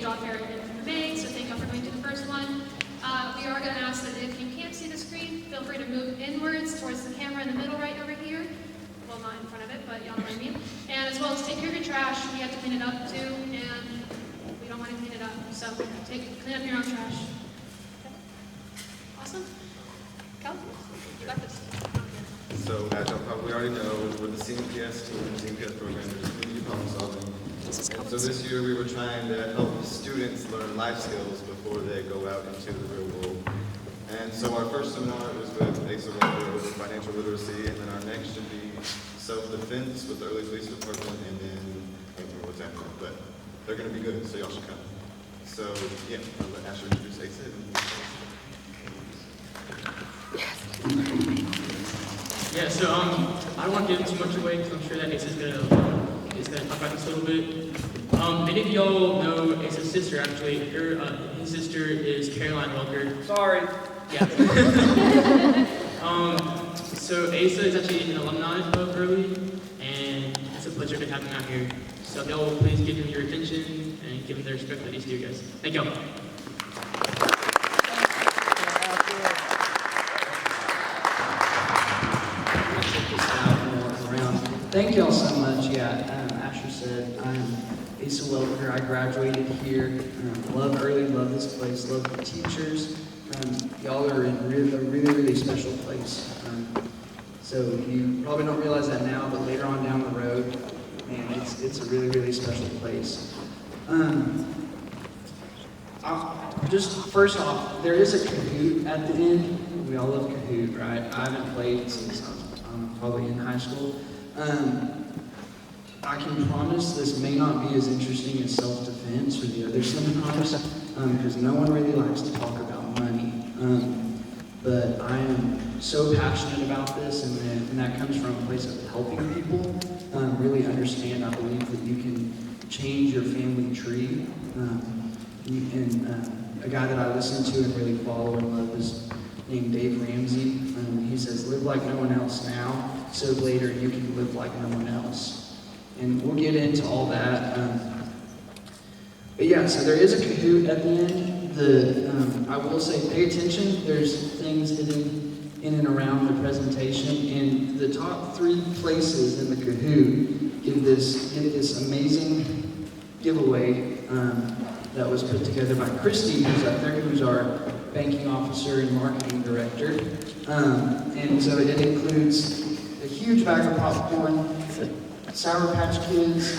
off here in May, so thank you all for going to the first one. We are going to ask that if you can't see the screen, feel free to move inwards towards the camera in the middle right over here. Well, not in front of it, but y'all know what I mean. And as well as take care of your trash. We have to clean it up too, and we don't want to clean it up. So clean up your own trash. Okay. Awesome. Cal, you got this. So as y'all probably already know, we're the CMPS team, the CMPS program, which is community problem solving. And so this year we were trying to help students learn life skills before they go out into the real world. And so our first seminar was with Asa Welker over financial literacy, and then our next should be self-defense with the early police department, and then I don't remember what's after that, but they're going to be good, so y'all should come. So yeah, I'll let Asher introduce Asa. Yeah, so I don't want to give too much away because I'm sure that Asa's gonna talk about this a little bit. Many of y'all know Asa's sister actually. His sister is Caroline Welker. Sorry. Yeah. So Asa is actually an alumni of Early, and it's a pleasure to have him out here. So if y'all will please give him your attention and give him the respect that he's due, guys. Thank y'all. Thank y'all so much. Yeah, Asher said, I'm Asa Welker. I graduated here. Love Early, love this place, love the teachers. Y'all are in a really special place. So you probably don't realize that now, but later on down the road, man, it's a really special place. Just first off, there is a Kahoot at the end. We all love Kahoot, right? I haven't played since I'm probably in high school. I can promise this may not be as interesting as self-defense or the other seminars, because no one really likes to talk about money. But I am so passionate about this, and that comes from a place of helping people really understand. I believe that you can change your family tree. A guy that I listen to and really follow and love is named Dave Ramsey. He says, live like no one else now, so later you can live like no one else. And we'll get into all that. But yeah, so there is a Kahoot at the end. I will say, pay attention. There's things hidden in and around the presentation. And the top 3 places in the Kahoot get this amazing giveaway that was put together by Christy, who's up there, who's our banking officer and marketing director. And so it includes a huge bag of popcorn, Sour Patch Kids,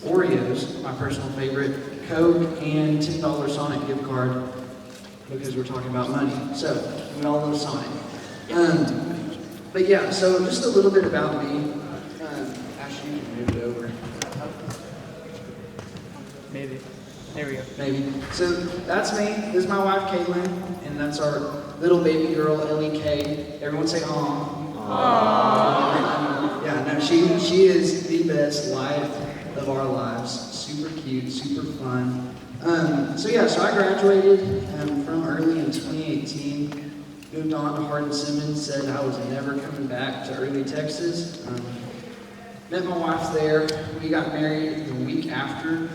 Oreos, my personal favorite, Coke, and $10 Sonic gift card, because we're talking about money. So, we all love Sonic. But yeah, so just a little bit about me. Actually, you can move it over. Maybe. There we go. Maybe. So that's me. This is my wife, Caitlin, and that's our little baby girl, Ellie K. Everyone say "Aw." Aww. Yeah, no, she is the best life of our lives. Super cute, super fun. So I graduated from Early in 2018. Moved on to Hardin-Simmons. Said I was never coming back to Early, Texas. Met my wife there. We got married the week after.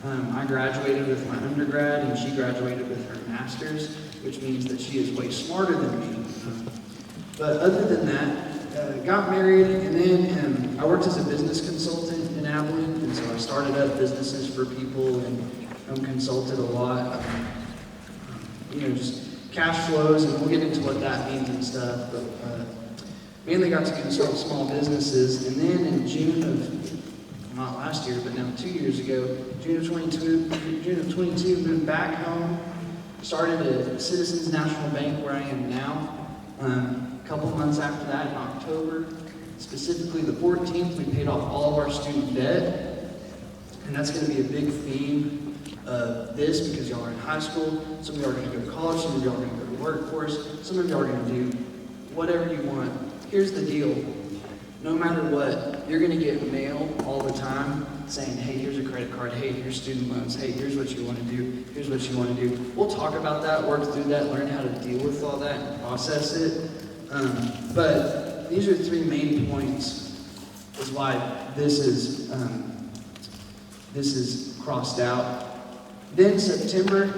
I graduated with my undergrad, and she graduated with her master's, which means that she is way smarter than me. But other than that, got married, and then I worked as a business consultant in Abilene, and so I started up businesses for people and consulted a lot. Just cash flows, and we'll get into what that means and stuff. But mainly got to consult small businesses, and then in June of not last year, but now 2 years ago, June of 22, moved back home, started at Citizens National Bank where I am now. A couple months after that, in October, specifically the 14th, we paid off all of our student debt. And that's going to be a big theme of this because y'all are in high school. Some of y'all are going to go to college, some of y'all are going to go to the workforce, some of y'all are going to do whatever you want. Here's the deal. No matter what, you're going to get mail all the time saying, hey, here's a credit card, hey, here's student loans, hey, here's what you want to do, here's what you want to do. We'll talk about that, work through that, learn how to deal with all that and process it. But these are 3 main points is why this is crossed out. Then September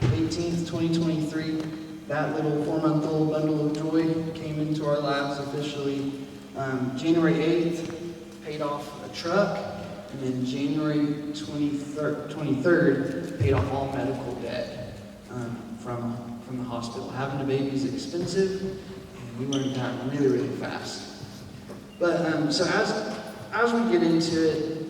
18th, 2023, that little 4-month-old bundle of joy came into our lives officially. January 8th, paid off a truck, and then January 23rd, paid off all medical debt from the hospital. Having a baby is expensive, and we learned that really, really fast. But so as we get into it,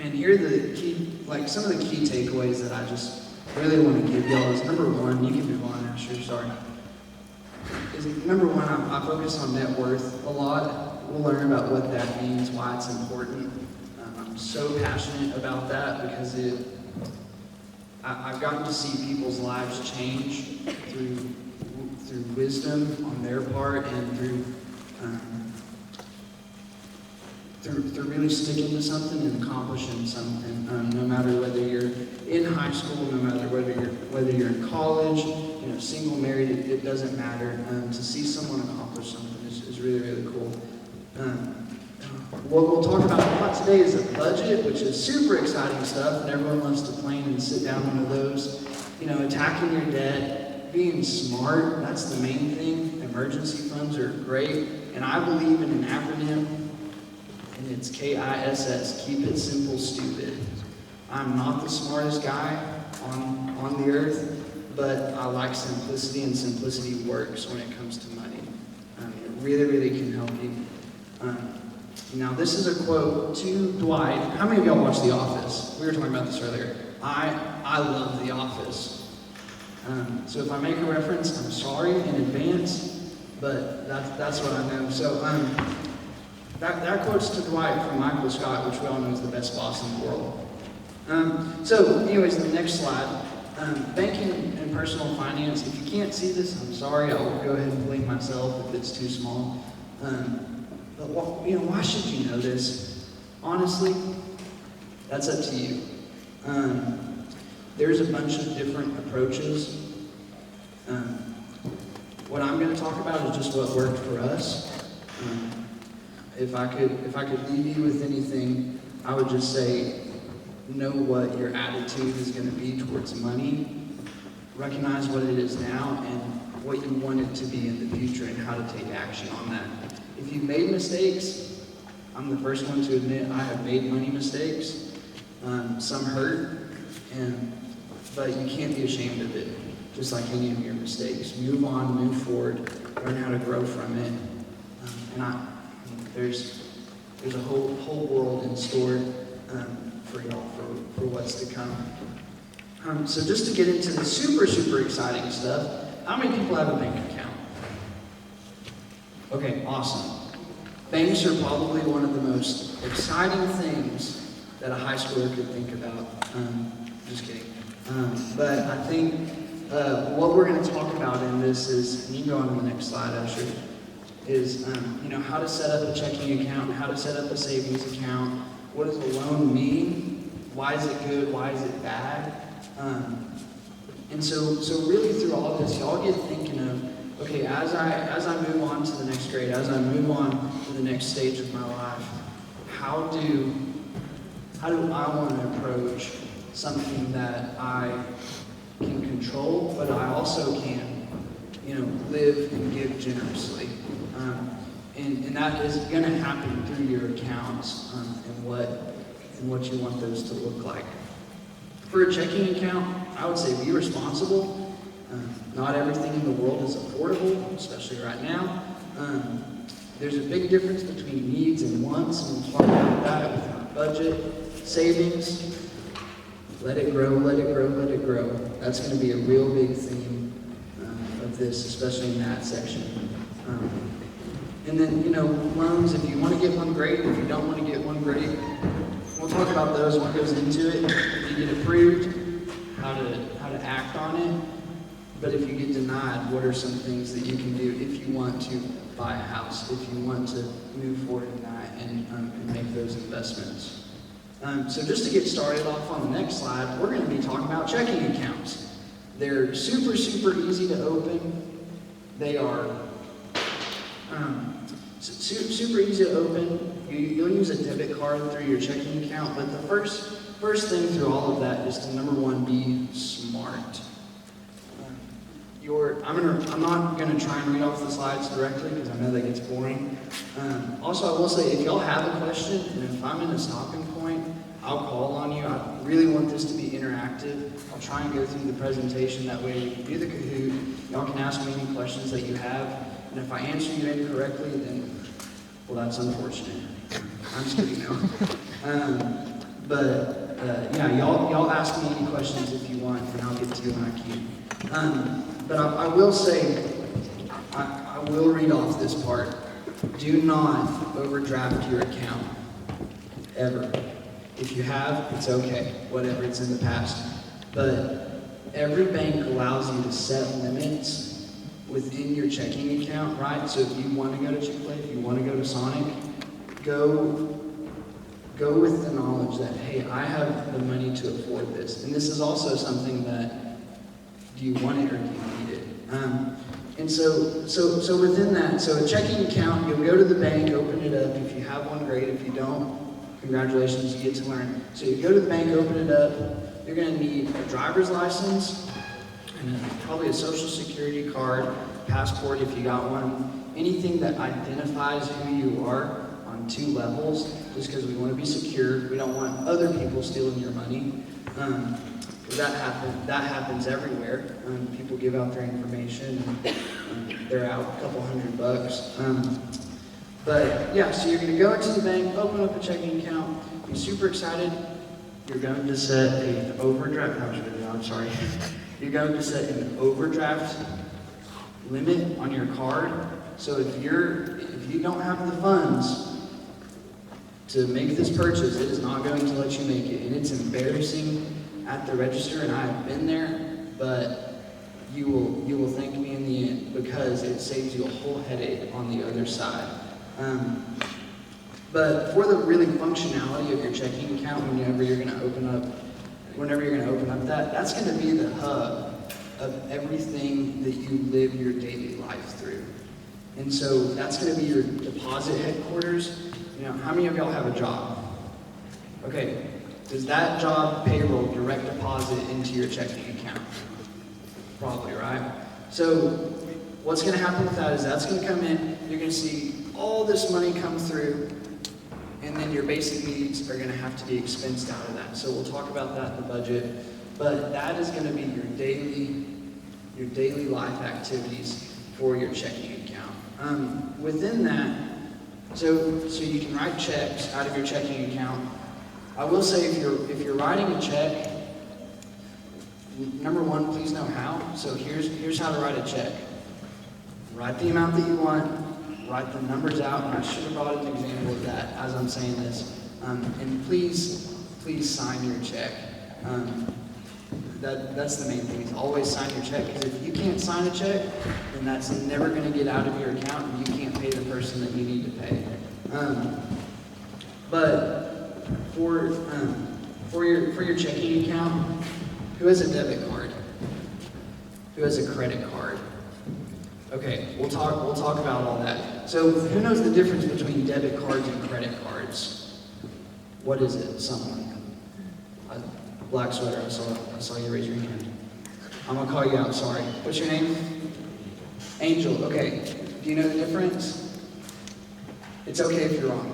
and here are the key, like some of the key takeaways that I just really want to give y'all is number one. You can move on, Asher. Sorry. Is number one, I focus on net worth a lot. We'll learn about what that means, why it's important. I'm so passionate about that because I've gotten to see people's lives change through wisdom on their part and through really sticking to something and accomplishing something. No matter whether you're in high school, no matter whether you're in college, single, married, it doesn't matter. To see someone accomplish something is really, really cool. What we'll talk about a lot today is a budget, which is super exciting stuff, and everyone loves to plan and sit down one of those. Attacking your debt, being smart, that's the main thing. Emergency funds are great, and I believe in an acronym, and it's KISS, keep it simple, stupid. I'm not the smartest guy on the earth, but I like simplicity, and simplicity works when it comes to money. It really, really can help you. Now, this is a quote to Dwight. How many of y'all watch The Office? We were talking about this earlier. I love The Office. So if I make a reference, I'm sorry in advance, but that's what I know. So that quote's to Dwight from Michael Scott, which we all know is the best boss in the world. So anyways, the next slide. Banking and personal finance. If you can't see this, I'm sorry. I'll go ahead and blame myself if it's too small. But why should you know this? Honestly, that's up to you. There's a bunch of different approaches. What I'm going to talk about is just what worked for us. If I could leave you with anything, I would just say, know what your attitude is going to be towards money. Recognize what it is now and what you want it to be in the future and how to take action on that. If you've made mistakes, I'm the first one to admit I have made money mistakes. Some hurt, but you can't be ashamed of it, just like any of your mistakes. Move on, move forward, learn how to grow from it. There's a whole world in store for y'all for what's to come. So just to get into the super, super exciting stuff, how many people have a bank account? Okay, awesome. Banks are probably one of the most exciting things that a high schooler could think about. Just kidding. But I think what we're going to talk about in this is, and you can go on to the next slide, Asher, is how to set up a checking account, how to set up a savings account. What does a loan mean? Why is it good? Why is it bad? And so really through all of this, y'all get thinking of, okay, as I move on to the next grade, as I move on to the next stage of my life, how do I want to approach something that I can control, but I also can, live and give generously. And that is going to happen through your accounts and what you want those to look like. For a checking account, I would say be responsible. Not everything in the world is affordable, especially right now. There's a big difference between needs and wants, and we'll talk about that with our budget. Savings, let it grow, let it grow, let it grow. That's going to be a real big theme of this, especially in that section. And then, loans, if you want to get one, great. If you don't want to get one, great. We'll talk about those, what goes into it. If you get approved, how to act on it. But if you get denied, what are some things that you can do if you want to buy a house, if you want to move forward in that and make those investments. So just to get started off on the next slide, we're going to be talking about checking accounts. They're super, super easy to open. They are super easy to open. You'll use a debit card through your checking account, but the first first thing through all of that is to, number one, be smart. I'm not gonna try and read off the slides directly because I know that gets boring. Also, I will say, if y'all have a question, and if I'm in a stopping point, I'll call on you. I really want this to be interactive. I'll try and go through the presentation. That way we can do the Kahoot. Y'all can ask me any questions that you have. And if I answer you incorrectly, then, well, that's unfortunate. I'm just kidding now. Yeah, y'all ask me any questions if you want, and I'll get to you when I can. But I will say, I will read off this part. Do not overdraft your account, ever. If you have, it's okay, whatever, it's in the past. But every bank allows you to set limits within your checking account, right? So if you want to go to Chick-fil-A, if you want to go to Sonic, go with the knowledge that, hey, I have the money to afford this. And this is also something that, do you want it or do you need it? And so within that, so a checking account, you'll go to the bank, open it up. If you have one, great. If you don't, congratulations, you get to learn. So you go to the bank, open it up. You're going to need a driver's license and probably a social security card, passport if you got one, anything that identifies who you are on 2 levels, just because we want to be secure. We don't want other people stealing your money. That happens everywhere. People give out their information and they're out a couple $100. But yeah, so you're going to go into the bank, open up a checking account, be super excited. You're going to set an overdraft. You're going to set an overdraft limit on your card. So if you don't have the funds to make this purchase, it is not going to let you make it, and it's embarrassing at the register, and I have been there, but you will thank me in the end because it saves you a whole headache on the other side. But for the really functionality of your checking account, whenever you're going to open up that's going to be the hub of everything that you live your daily life through. And so that's going to be your deposit headquarters. You know, how many of y'all have a job? Okay. Does that job payroll direct deposit into your checking account? Probably, right? So what's going to happen with that is that's going to come in, you're going to see all this money come through, and then your basic needs are going to have to be expensed out of that. So we'll talk about that in the budget, but that is going to be your daily life activities for your checking account. Within that, so you can write checks out of your checking account. I will say if you're writing a check, number one, please know how. So here's how to write a check. Write the amount that you want, write the numbers out, and I should have brought an example of that as I'm saying this. And please sign your check. That's the main thing, is always sign your check, because if you can't sign a check, then that's never going to get out of your account, and you can't pay the person that you need to pay. But for your checking account, who has a debit card? Who has a credit card? Okay, we'll talk about all that. So who knows the difference between debit cards and credit cards? What is it? Someone? A black sweater. I saw you raise your hand. I'm gonna call you out. Sorry. What's your name? Angel. Okay. Do you know the difference? It's okay if you're wrong.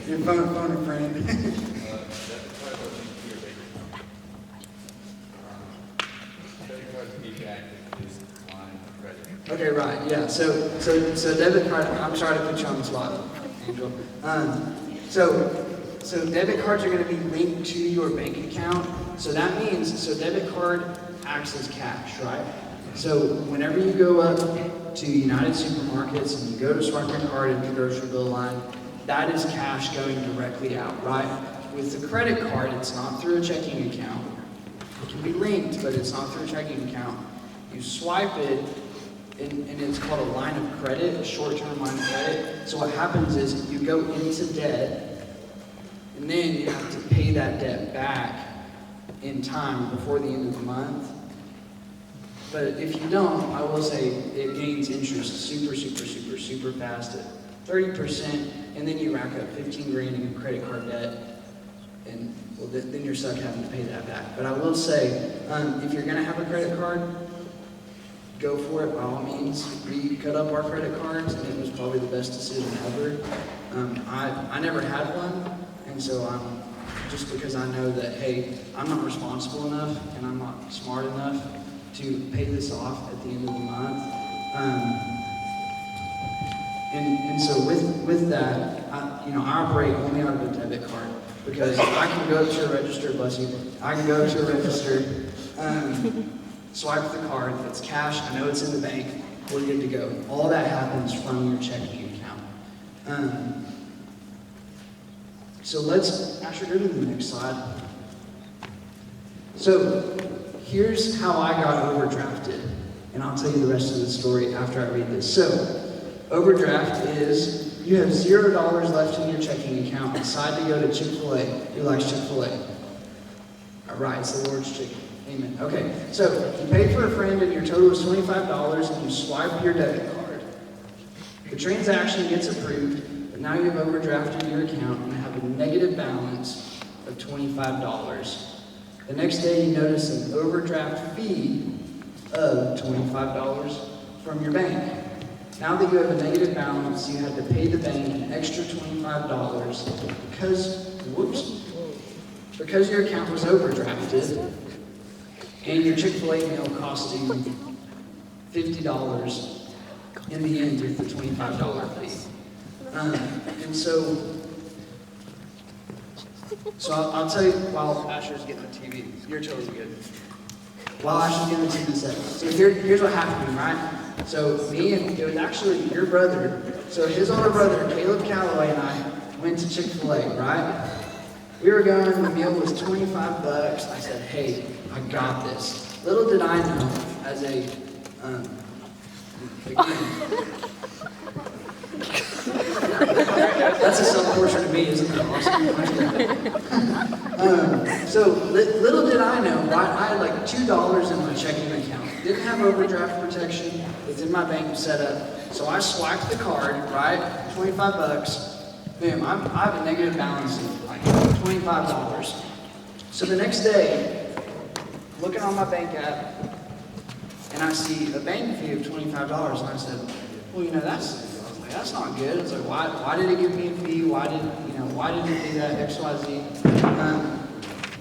Your phone a friend. Okay, right, yeah. So debit card. I'm sorry to put you on the spot, Angel. So debit cards are going to be linked to your bank account. So that means debit card acts as cash, right? So whenever you go up to United Supermarkets and you go to swipe your card in the grocery bill line, that is cash going directly out, right? With the credit card, it's not through a checking account. It can be linked, but it's not through a checking account. You swipe it, and it's called a line of credit, a short-term line of credit. So what happens is you go into debt, and then you have to pay that debt back in time before the end of the month. But if you don't, I will say it gains interest super fast at 30%, and then you rack up 15 grand in credit card debt, and well, then you're stuck having to pay that back. But I will say, if you're gonna have a credit card, go for it by all means. We cut up our credit cards, and it was probably the best decision ever. I never had one, and so just because I know that, hey, I'm not responsible enough and I'm not smart enough to pay this off at the end of the month. And so with that, I operate only out of a debit card because I can go to a register, bless you, I can go to a register, swipe the card, if it's cash, I know it's in the bank, we're good to go. All that happens from your checking account. So let's, Asher, go to the next slide. So here's how I got overdrafted, and I'll tell you the rest of the story after I read this. So overdraft is you have $0 left in your checking account, decide to go to Chick-fil-A. Who likes Chick-fil-A? All right, it's the Lord's chicken. Amen. Okay, so you paid for a friend and your total is $25 and you swipe your debit card. The transaction gets approved, but now you've overdrafted your account and have a negative balance of $25. The next day you notice an overdraft fee of $25 from your bank. Now that you have a negative balance, you had to pay the bank an extra $25 because your account was overdrafted and your Chick-fil-A meal cost you $50 in the end with the $25 fee. And so I'll tell you while Asher's getting the TV, you're totally good. While Asher's getting the TV set. So here's what happened, right? So me and it was actually your brother. So his older brother, Caleb Calloway, and I went to Chick-fil-A, right? We were going, the meal was $25. I said, hey, I got this. Little did I know, as a, that's a self-portrait of me, isn't that awesome? So little did I know, I had like $2 in my checking account. Didn't have overdraft protection. It's in my bank setup. So I swiped the card, right? $25. Boom, I have a negative balance of like $25. So the next day, looking on my bank app, and I see a bank fee of $25, and I said, well, that's not good. It's like, why did it give me a fee? Why did it do that? X, Y, Z.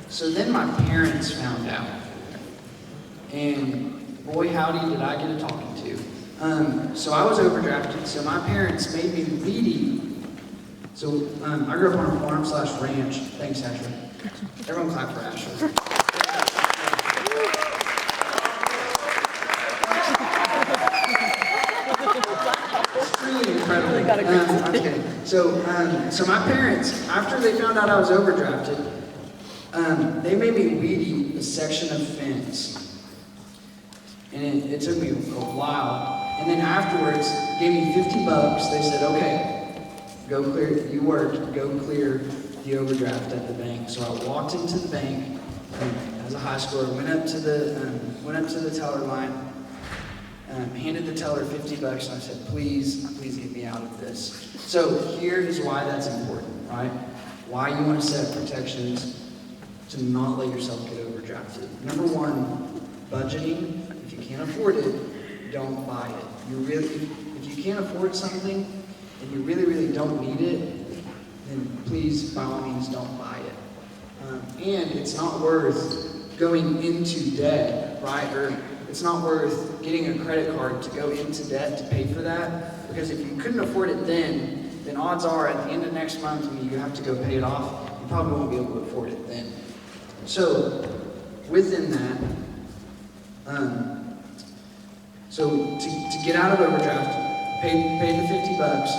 So then my parents found out, and boy, howdy, did I get a talking to. So I was overdrafted. So my parents made me weedy. So I grew up on a farm/ranch. Thanks, Asher. Everyone clap for Asher. It's really incredible. I'm kidding. So my parents, after they found out I was overdrafted, they made me weedy a section of fence. And it took me a while. And then afterwards, gave me $50. They said, okay, go clear, you worked, go clear the overdraft at the bank. So I walked into the bank as a high schooler, went up to the teller line, handed the teller $50, and I said, please get me out of this. So here is why that's important, right? Why you want to set protections to not let yourself get overdrafted. Number one, budgeting. If you can't afford it, don't buy it. If you can't afford something and you really don't need it, then please, by all means, don't buy it. And it's not worth going into debt, right? Or it's not worth getting a credit card to go into debt to pay for that. Because if you couldn't afford it then odds are at the end of next month when you have to go pay it off, you probably won't be able to afford it then. So within that, so to get out of overdraft, pay the $50,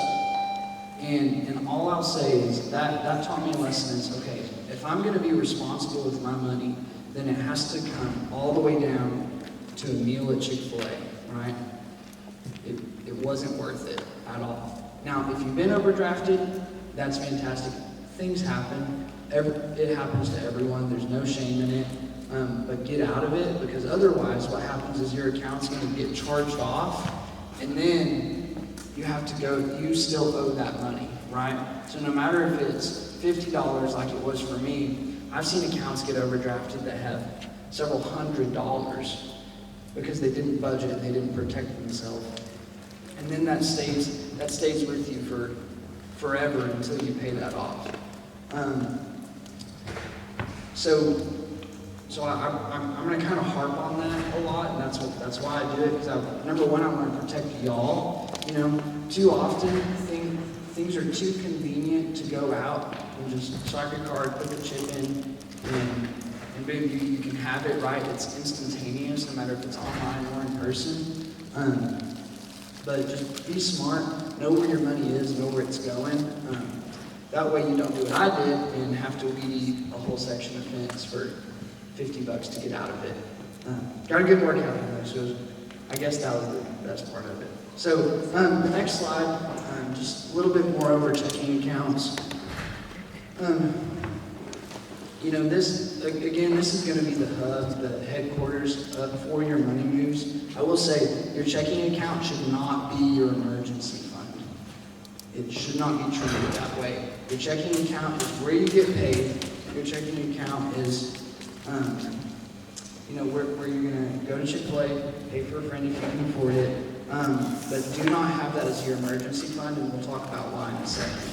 and all I'll say is that taught me a lesson is, okay, if I'm going to be responsible with my money, then it has to come all the way down to a meal at Chick-fil-A, right? It wasn't worth it at all. Now, if you've been overdrafted, that's fantastic. things happen. It happens to everyone. There's no shame in it. But get out of it, because otherwise what happens is your account's going to get charged off, and then you have to go, you still owe that money, right? So no matter if it's $50 like it was for me, I've seen accounts get overdrafted that have several $100s because they didn't budget and they didn't protect themselves. And then that stays with you for forever until you pay that off. So I'm going to kind of harp on that a lot, and that's why I do it, because number one, I want to protect y'all. You know, too often things are too convenient to go out and just swipe your card, put the chip in, and boom, you can have it, right? It's instantaneous, no matter if it's online or in person. But just be smart, know where your money is, know where it's going. That way you don't do what I did and have to weed a whole section of fence for $50 to get out of it. Got a good workout in there, so I guess that was the best part of it. So the next slide, just a little bit more over checking accounts. You know, this is going to be the hub, the headquarters for your money moves. I will say, your checking account should not be your emergency fund. It should not be treated that way. Your checking account is where you get paid. Your checking account is, you know, where you're going to go to Chick-fil-A, pay for a friend if you can afford it. But do not have that as your emergency fund, and we'll talk about why in a second.